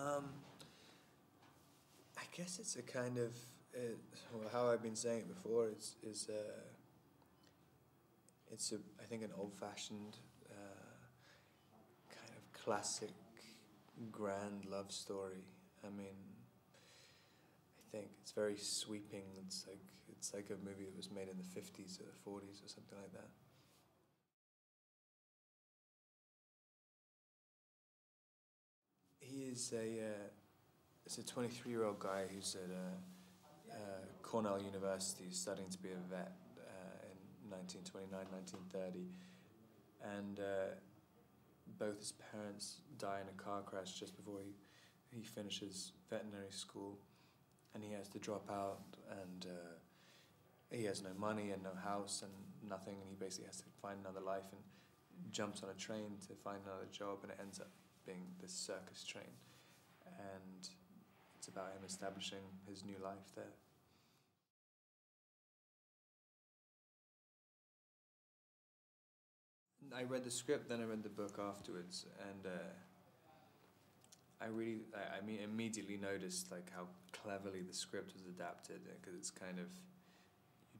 Um, I guess it's a kind of well, how I've been saying it before. It's I think an old-fashioned kind of classic grand love story. I mean, I think it's very sweeping. It's like a movie that was made in the 50s or the 40s or something like that. He is it's a 23-year-old guy who's at Cornell University studying to be a vet in 1929, 1930. And both his parents die in a car crash just before he finishes veterinary school. And he has to drop out, and he has no money and no house and nothing, and he basically has to find another life and jumps on a train to find another job, and it ends up being this circus train. And it's about him establishing his new life there. I read the script, then I read the book afterwards, and I mean, immediately noticed like how cleverly the script was adapted, because it's kind of,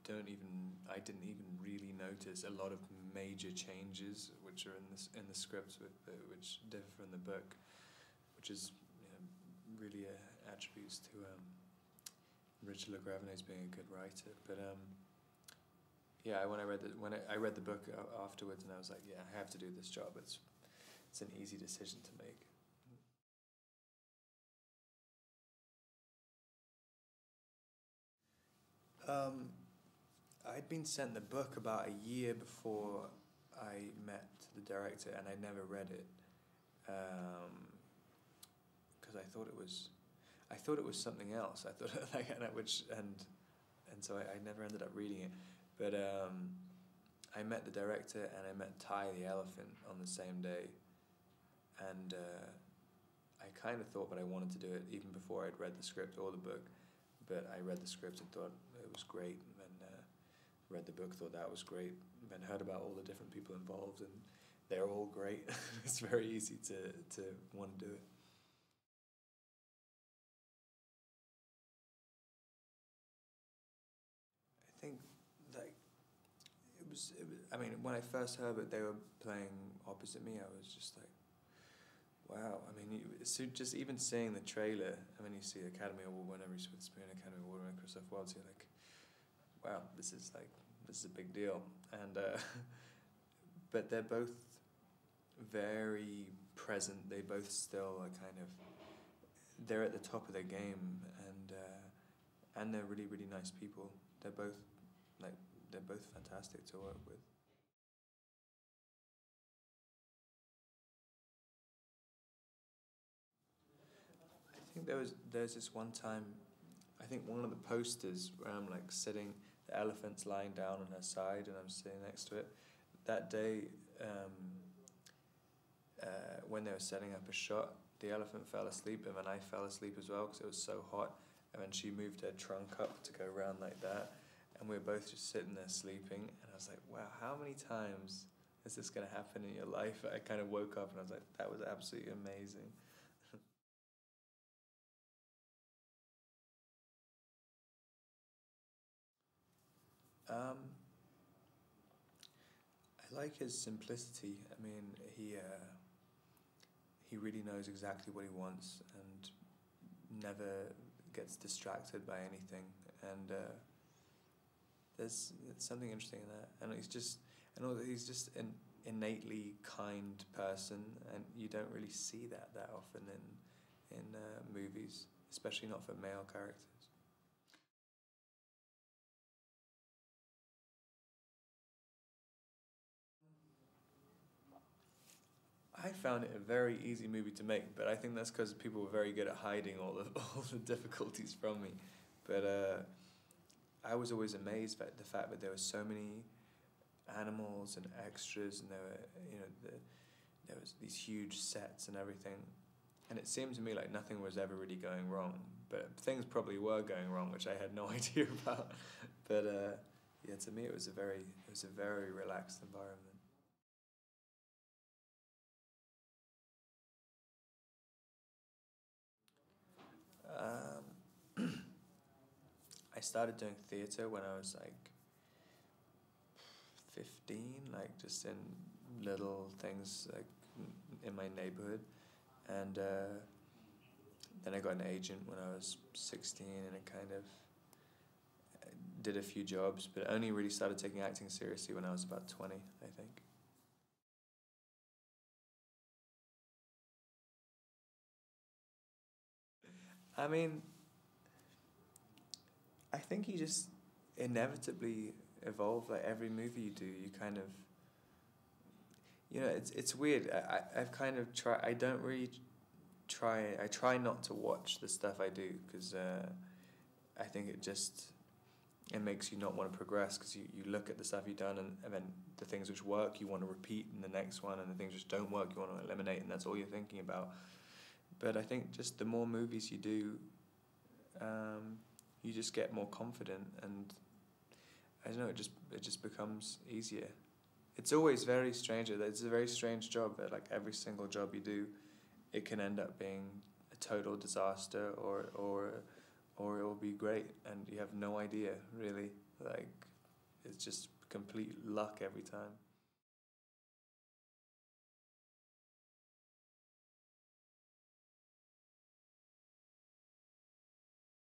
I didn't even really notice a lot of major changes which are in the script, which differ from the book, which is, really attributes to Richard LaGravenese being a good writer. But yeah, when I read the book afterwards, and I was like, yeah, I have to do this job. It's an easy decision to make. I'd been sent the book about a year before I met the director, and I never read it because I thought it was something else. I thought like and so I never ended up reading it. But I met the director and I met Ty the elephant on the same day, and I kind of thought that I wanted to do it even before I'd read the script or the book. But I read the script and thought it was great, and then read the book, thought that was great, and then heard about all the different people involved, and they're all great. It's very easy to want to do it. I think like I mean, when I first heard that they were playing opposite me, I was just like, wow. I mean, just even seeing the trailer, I mean, you see Academy Award winner Reese Witherspoon, Academy Award winner Christoph Waltz, you're like, wow, this is a big deal. And but they're both very present. They both still are kind of, they're at the top of their game, and they're really, really nice people. Like they're both fantastic to work with. I think there's this one time, I think one of the posters where I'm like sitting, the elephant's lying down on her side and I'm sitting next to it. That day, when they were setting up a shot, the elephant fell asleep, and then I fell asleep as well because it was so hot. And then she moved her trunk up to go around like that, and we were both just sitting there sleeping. And I was like, wow, how many times is this going to happen in your life? I kind of woke up and I was like, that was absolutely amazing. Um, I like his simplicity. I mean, he really knows exactly what he wants and never gets distracted by anything. And there's something interesting in that. And he's just an innately kind person, and you don't really see that often in movies, especially not for male characters. I found it a very easy movie to make, but I think that's because people were very good at hiding all the difficulties from me. But I was always amazed at the fact that there were so many animals and extras, and there was these huge sets and everything, and it seemed to me like nothing was ever really going wrong. But things probably were going wrong, which I had no idea about. But yeah, to me it was a very relaxed environment. started doing theatre when I was like 15, like just in little things like in my neighborhood, and then I got an agent when I was 16, and it kind of did a few jobs, but only really started taking acting seriously when I was about 20, I think. I mean, I think you just inevitably evolve. Like every movie you do, you kind of, it's weird. I've kind of tried. I don't really try. I try not to watch the stuff I do because I think it makes you not want to progress because you look at the stuff you've done, and then the things which work you want to repeat in the next one, and the things which don't work you want to eliminate, and that's all you're thinking about. But I think just the more movies you do, you just get more confident, and I don't know, it just becomes easier. It's always very strange. It's a very strange job that like every single job you do, it can end up being a total disaster, or it will be great, and you have no idea really. Like it's just complete luck every time.